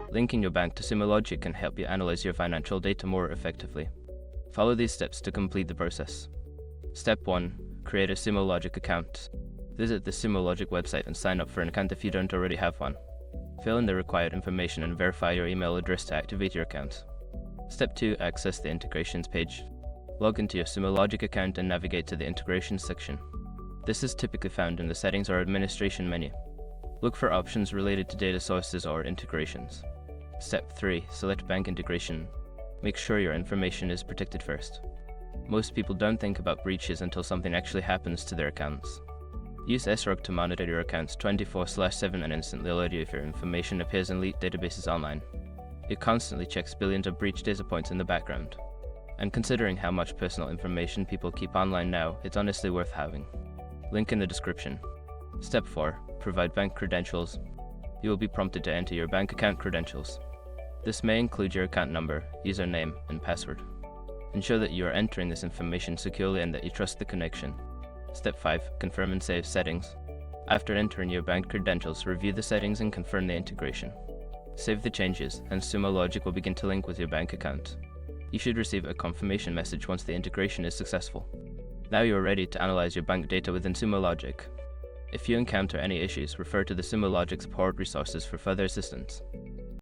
Linking your bank to Sumo Logic can help you analyze your financial data more effectively. Follow these steps to complete the process. Step 1. Create a Sumo Logic account. Visit the Sumo Logic website and sign up for an account if you don't already have one. Fill in the required information and verify your email address to activate your account. Step 2. Access the integrations page. Log into your Sumo Logic account and navigate to the integrations section. This is typically found in the settings or administration menu. Look for options related to data sources or integrations. Step 3. Select bank integration. Make sure your information is protected first. Most people don't think about breaches until something actually happens to their accounts. Use SROG to monitor your accounts 24/7 and instantly alert you if your information appears in leaked databases online. It constantly checks billions of breach data points in the background. And considering how much personal information people keep online now, it's honestly worth having. Link in the description. Step 4. Provide bank credentials. You will be prompted to enter your bank account credentials. This may include your account number, username, and password. Ensure that you are entering this information securely and that you trust the connection. Step 5. Confirm and save settings. After entering your bank credentials, review the settings and confirm the integration. Save the changes, and Sumo Logic will begin to link with your bank account. You should receive a confirmation message once the integration is successful. Now you are ready to analyze your bank data within Sumo Logic. If you encounter any issues, refer to the Sumo Logic support resources for further assistance.